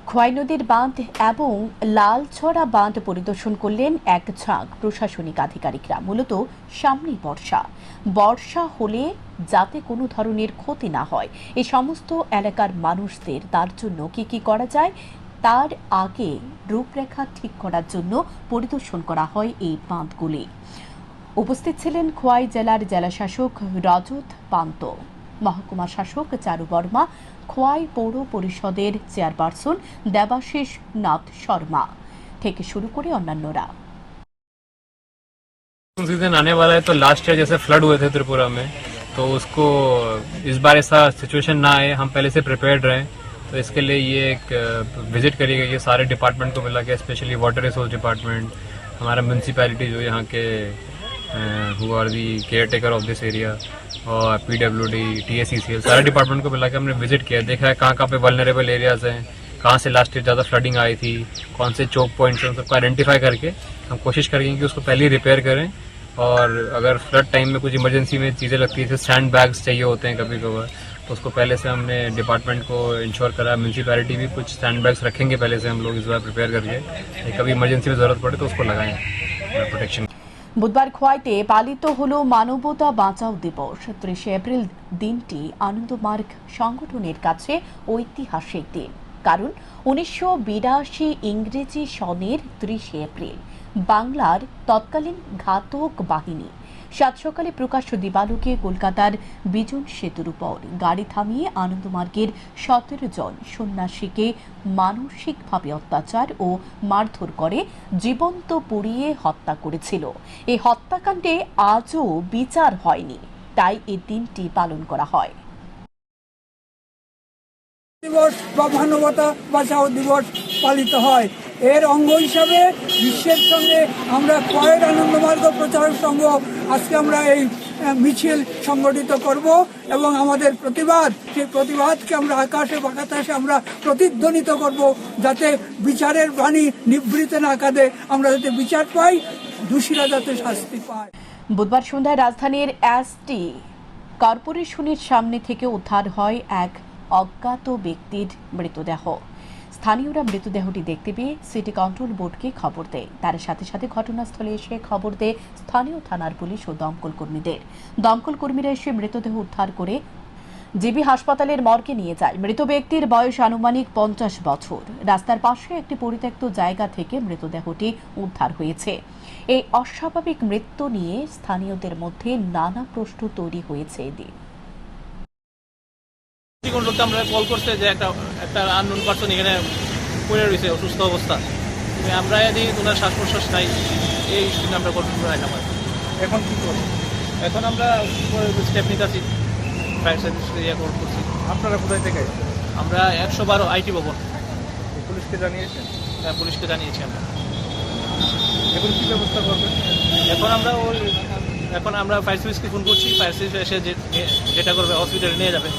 খোয়াই নদীর বাঁধ এবং লালছড়া বাঁধ পরিদর্শন করলেন এক ঝাঁক প্রশাসনিক আধিকারিকরা। মূলত সামনেই বর্ষা হলে যাতে কোনো ধরনের ক্ষতি না হয় এই সমস্ত এলাকার মানুষদের তার জন্য কি করা যায় তার আগে রূপরেখা ঠিক করার জন্য পরিদর্শন করা হয় এই বাঁধগুলি। উপস্থিত ছিলেন খোয়াই জেলার জেলাশাসক রজত পান্ত, মহকুমা শাসক চারু বর্মা, খোয়াই পৌর পরিষদের চেয়ারপারসন দেবাশিস নাথ শর্মা থেকে শুরু করে অন্যান্যরা। सीजन आने वाला है तो लास्ट ईयर जैसे फ्लड हुए थे त्रिपुरा में, तो उसको इस बार ऐसा सिचुएशन ना आए, हम पहले से प्रिपेयर्ड रहें। तो इसके लिए ये एक विजिट करी गई है सारे डिपार्टमेंट को मिला के, स्पेशली वाटर रिसोर्स डिपार्टमेंट, हमारा म्यूनसिपैलिटी जो यहाँ के who are the caretaker of this area, और PWD, TACCL, सारे डिपार्टमेंट को मिला के हमने विजिट किया, देखा है कहाँ पे वल्नरेबल एरियाज हैं, कहाँ से लास्ट ईयर ज़्यादा फ्लडिंग आई थी, कौन से चौक पॉइंट्स हैं, उन सबको आइडेंटिफाई करके हम कोशिश करेंगे कि उसको पहले ही रिपेयर करें। और अगर फ्लड टाइम में कुछ इमरजेंसी में चीज़ें लगती है, जैसे सैंड बैग्स चाहिए होते हैं कभी कभार, तो उसको पहले से हमने डिपार्टमेंट को इंश्योर करा। म्यूनसिपैलिटी भी कुछ सैंड बैग्स रखेंगे पहले से हम लोग इस बार प्रिपेयर करके, कभी इमरजेंसी में ज़रूरत पड़े तो उसको लगाएं प्रोटेक्शन। বুধবার খোয়াইতে পালিত হলো মানবতা বাঁচাও দিবস। 30 এপ্রিল দিনটি আনন্দমার্গ সংগঠনের কাছে ঐতিহাসিক দিন, কারণ 1982 ইংরেজি সনের 30 এপ্রিল বাংলার তৎকালীন ঘাতক বাহিনী সাত সকালে প্রকাশ্য দিবালোকে কলকাতার বিজন সেতুর উপর গাড়ি থামিয়ে আনন্দমার্গের 17 জন সন্ন্যাসীকে মানসিকভাবে অত্যাচার ও মারধর করে জীবন্ত পুড়িয়ে হত্যা করেছিল। এই হত্যাকাণ্ডে আজও বিচার হয়নি, তাই এই দিনটি পালন করা হয়। দিবস বা মানবতা বাঁচাও দিবস পালিত হয়। এর অঙ্গ হিসাবে বিশ্বের সঙ্গে আমরা খোয়াইয়ের আনন্দমার্গ প্রচারক সংঘ আজকে আমরা এই মিছিল সংগঠিত করব এবং আমাদের প্রতিবাদ, সেই প্রতিবাদকে আমরা আকাশে বাতাসে আমরা প্রতিধ্বনিত করব, যাতে বিচারের বাণী নিভৃত না কাঁদে, আমরা যাতে বিচার পাই, দোষীরা যাতে শাস্তি পায়। বুধবার সন্ধ্যায় রাজধানীর এসটি কর্পোরেশনের সামনে থেকে উদ্ধার হয় এক অজ্ঞাত ব্যক্তির মৃতদেহ। স্থানীয়রা মৃতদেহটি দেখতে পেয়ে সিটি কন্ট্রোল বোর্ডকে খবর দেয়। তার সাথে সাথে ঘটনাস্থলে এসে খবর দেয় স্থানীয় থানার পুলিশ ও দমকল কর্মীদের। দমকল কর্মীরা এসে মৃতদেহ উদ্ধার করে জিবি হাসপাতালের মর্গে নিয়ে যায়। মৃত ব্যক্তির বয়স আনুমানিক 50 বছর। রাস্তার পাশে একটি পরিত্যক্ত জায়গা থেকে মৃতদেহটি উদ্ধার হয়েছে। এই অস্বাভাবিক মৃত্যু নিয়ে স্থানীয়দের মধ্যে নানা প্রশ্ন তৈরি হয়েছে। এদিন আমরা কল করছে যে একটা আননোন পারসন এখানে পড়ে রয়েছে অসুস্থ অবস্থা, আমরা এদিকে ওনার শ্বাস প্রশ্বাস নাই, এই আমরা কল করে রাখলাম। এখন কি করবো? এখন আমরা স্টেপ নিতেছি, ফায়ার সার্ভিস কল করছি। আপনারা কোথায় থেকে? আমরা 112 IT ভবন। পুলিশকে জানিয়েছেন? হ্যাঁ, পুলিশকে জানিয়েছি আমরা। এখন কি ব্যবস্থা করবেন? এখন আমরা ফায়ার সার্ভিসকে ফোন করছি, ফায়ার সার্ভিস এসে যেটা করবে হসপিটালে নিয়ে যাবে।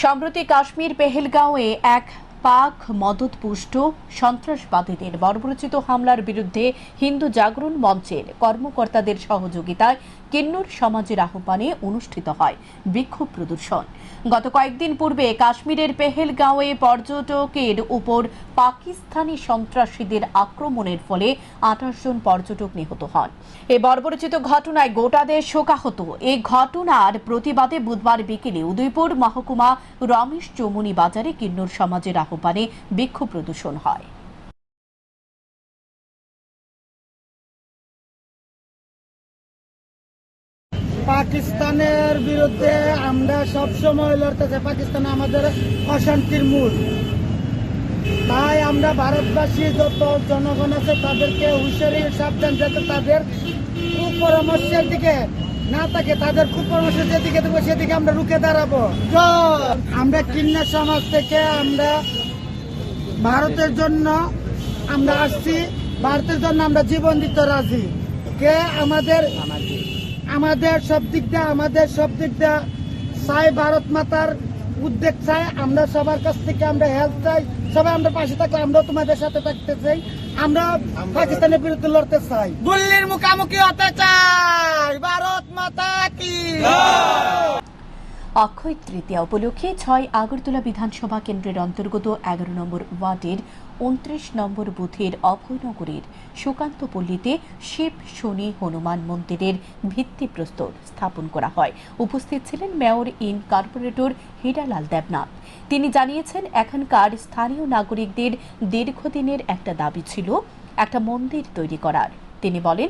সম্প্রতি কাশ্মীর পেহেলগাঁওয়ে এক পাক মদতপুষ্ট সন্ত্রাসবাদীদের বর্বরোচিত হামলার বিরুদ্ধে হিন্দু জাগরণ মঞ্চের কর্মকর্তাদের সহযোগিতায় কিন্নর সমাজের আহ্বানে অনুষ্ঠিত হয় বিক্ষোভ প্রদর্শন। গত কয়েকদিন পূর্বে কাশ্মীরের পেহেলগাঁওয়ে পর্যটকের উপর পাকিস্তানি সন্ত্রাসীদের আক্রমণের ফলে 28 জন পর্যটক নিহত হন। এই বর্বরোচিত ঘটনায় গোটা দেশ শোকাহত। এই ঘটনার প্রতিবাদে বুধবার বিকেলে উদয়পুর মহকুমা রমেশ চৌমুনি বাজারে কিন্নর সমাজের আহ্বানে বিক্ষোভ প্রদর্শন হয়। পাকিস্তানের বিরুদ্ধে আমরা সবসময় লড়তেছি। পাকিস্তান আমাদের অশান্তির মূল, তাই আমরা ভারতবাসী যত জনগণ আছে তাদেরকে হুঁশিয়ারি সাবধান, যাতে তাদের কুপরামর্শের দিকে না থাকে, তাদের কুপরামর্শের যেদিকে দেবো সেদিকে আমরা রুখে দাঁড়াবো। আমরা কিন্না সমাজ থেকে আমরা ভারতের জন্য আমরা আসছি, ভারতের জন্য আমরা জীবন দিতে রাজি। কে আমাদের সব দিক দিয়ে চাই, ভারত মাতার উদ্যোগ চাই, আমরা সবার কাছ থেকে আমরা হেল্প চাই, সবাই আমরা পাশে থাকলে আমরাও তোমাদের সাথে থাকতে চাই, আমরা পাকিস্তানের বিরুদ্ধে লড়তে চাই, দিল্লির মুখোমুখি হতে চাই। ভারত মাতা কি। অক্ষয় তৃতীয়া উপলক্ষে 6 আগরতলা বিধানসভা কেন্দ্রের অন্তর্গত 11 নম্বর ওয়ার্ডের 29 নম্বর বুথের অভয়নগরের সুকান্তপল্লীতে শিব শনি হনুমান মন্দিরের ভিত্তিপ্রস্তর স্থাপন করা হয়। উপস্থিত ছিলেন mayor in corporator Hiralal Debnath. তিনি জানিয়েছেন, এখানকার স্থানীয় নাগরিকদের দীর্ঘদিনের একটা দাবি ছিল একটা মন্দির তৈরি করার। তিনি বলেন,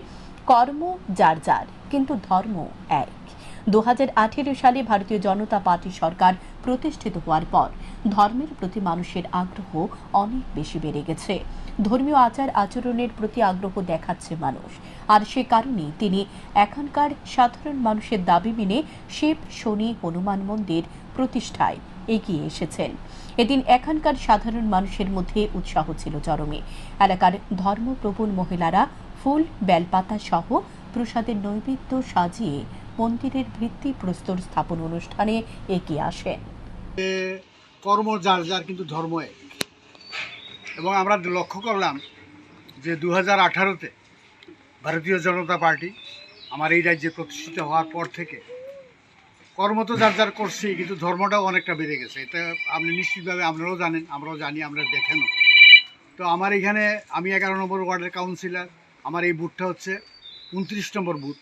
কর্ম যার যার, কিন্তু ধর্ম এক। 2018 সালে ভারতীয় জনতা পার্টি সরকার প্রতিষ্ঠিত হওয়ার পর ধর্মের প্রতি মানুষের আগ্রহ অনেক বেশি বেড়ে গেছে। ধর্মীয় আচার আচরণের প্রতি আগ্রহ দেখাচ্ছে মানুষ, আর সে কারণেই তিনি এখানকার সাধারণ মানুষের দাবি মেনে শিব শনি হনুমান মন্দির প্রতিষ্ঠায় এগিয়ে এসেছেন। এদিন এখানকার সাধারণ মানুষের মধ্যে উৎসাহ ছিল চরমে। এলাকার ধর্মপ্রবণ মহিলারা ফুল বেলপাতা সহ প্রসাদের নৈবেদ্য সাজিয়ে মন্দিরের ভিত্তি প্রস্তর স্থাপন অনুষ্ঠানে এগিয়ে আসেন। কর্ম যার যার, কিন্তু ধর্ম এক। এবং আমরা লক্ষ্য করলাম যে 2018-তে ভারতীয় জনতা পার্টি আমার এই রাজ্যে প্রতিষ্ঠিত হওয়ার পর থেকে কর্ম তো যার যার করছি, কিন্তু ধর্মটাও অনেকটা বেড়ে গেছে। এটা আপনি নিশ্চিতভাবে আপনারাও জানেন, আমরাও জানি, আমরা দেখেনও। তো আমার এখানে, আমি 11 নম্বর ওয়ার্ডের কাউন্সিলর, আমার এই বুথটা হচ্ছে 29 নম্বর বুথ,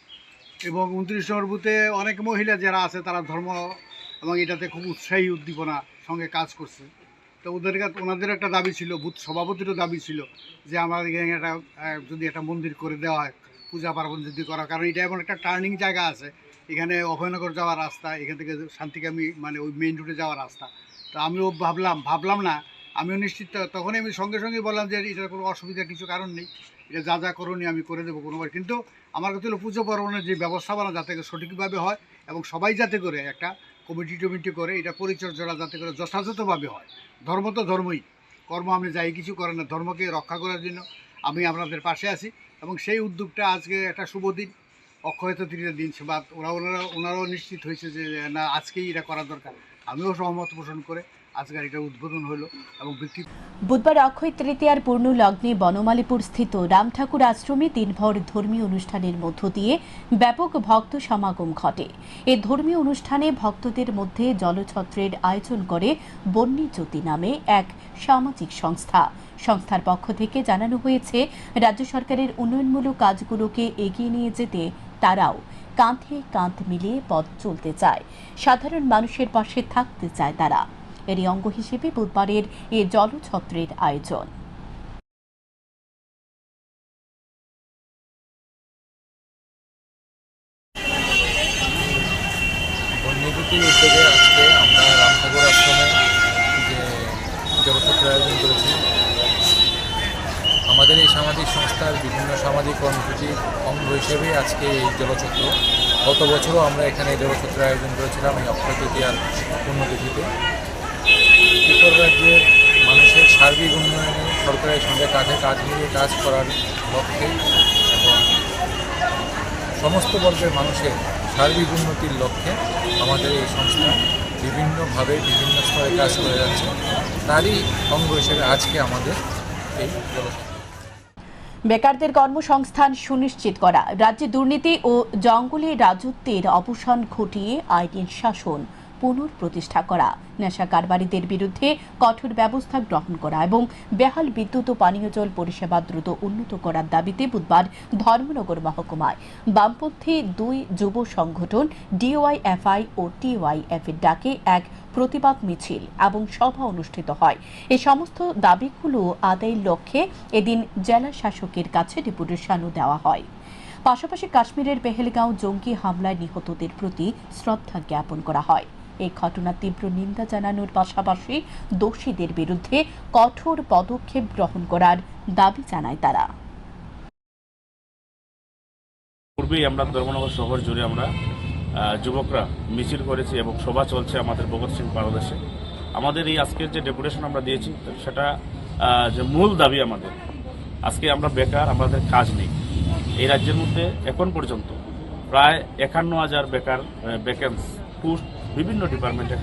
এবং 29 নম্বর বুথে অনেক মহিলা যারা আছে তারা ধর্ম এবং এটাতে খুব উৎসাহী উদ্দীপনা সঙ্গে কাজ করছে। তো ওনাদের একটা দাবি ছিল, বুথ সভাপতিরও দাবি ছিল যে আমাদের এখানে একটা যদি একটা মন্দির করে দেওয়া হয়, পূজা পার্বণ যদি করা, কারণ এটা এমন একটা টার্নিং জায়গা আছে, এখানে অভয়নগর যাওয়ার রাস্তা, এখান থেকে শান্তিকামী মানে ওই মেইন রোডে যাওয়ার রাস্তা। তো আমিও ভাবলাম না, আমিও নিশ্চিত, তখনই আমি সঙ্গে সঙ্গে বললাম যে এটার কোনো অসুবিধার কিছু কারণ নেই, এটা যা যা করণীয় আমি করে দেবো কোনোবার। কিন্তু আমার কাছে হলো পুজো পার্বণের যে ব্যবস্থাপনা যাতে সঠিকভাবে হয় এবং সবাই যাতে করে একটা কমিটি করে এটা পরিচর্যাটা যাতে করে যথাযথভাবে হয়। ধর্ম তো ধর্মই, কর্ম আপনি যাই কিছু করেন না, ধর্মকে রক্ষা করার জন্য আমি আপনাদের পাশে আছি। এবং সেই উদ্যোগটা আজকে একটা শুভ দিন, অক্ষয় তৃতীয়ার দিন, বা ওনারাও নিশ্চিত হয়েছে যে না, আজকেই এটা করা দরকার। আমিও সহমত পোষণ করে আজকের এটা উদ্বোধন হলো। এবং বুধবার অক্ষয় তৃতীয়ার পূর্ণ লগ্নে বনমালীপুর স্থিত রাম ঠাকুর আশ্রমে দিনভর ধর্মীয় অনুষ্ঠানের মধ্য দিয়ে ব্যাপক ভক্ত সমাগম ঘটে। এই ধর্মীয় অনুষ্ঠানে ভক্তদের মধ্যে জলছত্রের আয়োজন করে বন্যী জ্যোতি নামে এক সামাজিক সংস্থার পক্ষ থেকে জানানো হয়েছে, রাজ্য সরকারের উন্নয়নমূলক কাজগুলোকে এগিয়ে নিয়ে যেতে তারাও কাঁধে কাঁধ মিলিয়ে পথ চলতে চায়, সাধারণ মানুষের পাশে থাকতে চায় তারা। এরই অঙ্গ হিসেবে বুধবারের এ জলছত্রের আয়োজন। বন্যজ্যোতির উদ্যোগে আজকে আমরা রাম ঠাকুর আশ্রমে যে জলছত্রের আয়োজন করেছি। আমাদের এই সামাজিক সংস্থার বিভিন্ন সামাজিক কর্মসূচির অঙ্গ হিসেবে আজকে এই জলছত্র। গত বছরও আমরা এখানে এই জলছত্রের আয়োজন করেছিলাম এই অক্ষয় তৃতীয়ার পুণ্যতিথিতে। ত্রিপুরা রাজ্যের মানুষের সার্বিক উন্নয়নে সরকারের সঙ্গে কাঁধে কাঁধ মিলিয়ে কাজ করার লক্ষ্যে এবং সমস্ত বর্গের মানুষের সার্বিক উন্নতির লক্ষ্যে আমাদের এই সংস্থা বিভিন্নভাবে বিভিন্ন স্তরে কাজ করে যাচ্ছে। তারই অঙ্গ হিসেবে আজকে আমাদের এই জলছত্র। বেকারদের কর্মসংস্থান সুনিশ্চিত করা, রাজ্যে দুর্নীতি ও জঙ্গলে রাজত্বের অবসান ঘটিয়ে আইনের শাসন পুনঃপ্রতিষ্ঠা করা, নেশা কারবারিদের বিরুদ্ধে কঠোর ব্যবস্থা গ্রহণ করা এবং বেহাল বিদ্যুৎ ও পানীয় জল পরিষেবা দ্রুত উন্নত করার দাবিতে বুধবার ধর্মনগর মহকুমায় বামপন্থী 2 যুব সংগঠন ডিওয়াইএফআই ও টিওয়াইএফ এর ডাকে এক প্রতিবাদ মিছিল এবং সভা অনুষ্ঠিত হয়। এই সমস্ত দাবিগুলো আদায়ের লক্ষ্যে এদিন জেলা শাসকের কাছে ডেপুটেশনও দেওয়া হয়। পাশাপাশি কাশ্মীরের পেহেলগাঁও জঙ্গি হামলায় নিহতদের প্রতি শ্রদ্ধা জ্ঞাপন করা হয়। এই ঘটনার তীব্র নিন্দা জানানোর পাশাপাশি দোষীদের বিরুদ্ধে কঠোর পদক্ষেপ গ্রহণ করার দাবি জানায় তারা। পূর্বে পূর্বেই আমরা ধর্মনগর শহর জুড়ে আমরা যুবকরা মিছিল করেছি এবং সভা চলছে আমাদের ভগৎ সিং পাদদেশে। আমাদের এই আজকের যে ডেপুটেশন আমরা দিয়েছি সেটা যে মূল দাবি আমাদের, আজকে আমরা বেকার, আমাদের কাজ নেই। এই রাজ্যের মধ্যে এখন পর্যন্ত প্রায় 51,000 বেকার ভ্যাকেন্সি পোস্ট বিভিন্ন ডিপার্টমেন্টে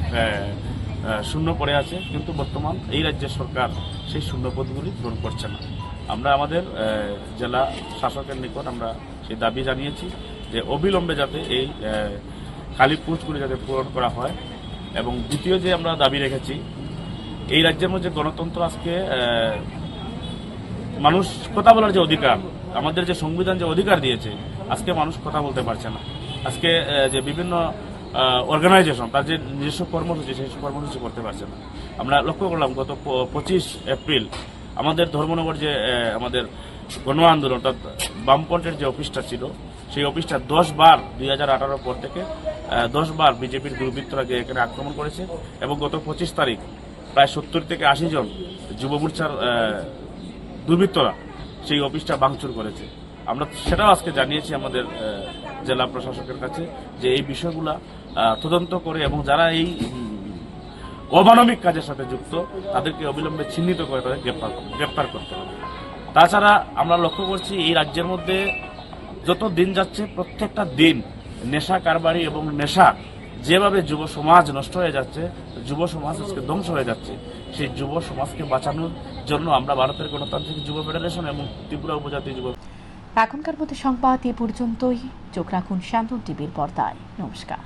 শূন্য পড়ে আছে, কিন্তু বর্তমান এই রাজ্যের সরকার সেই শূন্য পদগুলি পূরণ করছে না। আমরা আমাদের জেলা শাসকের নিকট আমরা সেই দাবি জানিয়েছি যে অবিলম্বে যাতে এই খালি পোস্টগুলি যাতে পূরণ করা হয়। এবং দ্বিতীয় যে আমরা দাবি রেখেছি, এই রাজ্যের মধ্যে গণতন্ত্র আজকে মানুষ কথা বলার যে অধিকার, আমাদের যে সংবিধান যে অধিকার দিয়েছে, আজকে মানুষ কথা বলতে পারছে না। আজকে যে বিভিন্ন অর্গানাইজেশন তার যে নিজস্ব কর্মসূচি সেই কর্মসূচি করতে পারছে না। আমরা লক্ষ্য করলাম গত 25 এপ্রিল আমাদের ধর্মনগর যে আমাদের গণ আন্দোলন অর্থাৎ বামপন্থের যে অফিসটা ছিল, সেই অফিসটা 10 বার 2018 পর থেকে 10 বার বিজেপির দুর্বৃত্তরা গিয়ে এখানে আক্রমণ করেছে এবং গত 25 তারিখ প্রায় 70 থেকে 80 জন যুব মোর্চার দুর্বৃত্তরা সেই অফিসটা ভাঙচুর করেছে। আমরা সেটাও আজকে জানিয়েছি আমাদের জেলা প্রশাসকের কাছে যে এই বিষয়গুলা তদন্ত করে এবং যারা এই অমানবিক কাজের সাথে যুক্ত তাদেরকে অবিলম্বে চিহ্নিত করে তাদের গ্রেপ্তার করতে হবে। তাছাড়া আমরা লক্ষ্য করছি এই রাজ্যের মধ্যে যত দিন যাচ্ছে প্রত্যেকটা দিন নেশা কারবারি এবং নেশা যেভাবে যুব সমাজ নষ্ট হয়ে যাচ্ছে, যুব সমাজ আজকে ধ্বংস হয়ে যাচ্ছে, সেই যুব সমাজকে বাঁচানোর জন্য আমরা ভারতের গণতান্ত্রিক যুব ফেডারেশন এবং ত্রিপুরা উপজাতি যুব এখনকার মতো সংবাদ এ পর্যন্তই। চোখ রাখুন শান্তন টিভির পর্দায়। নমস্কার।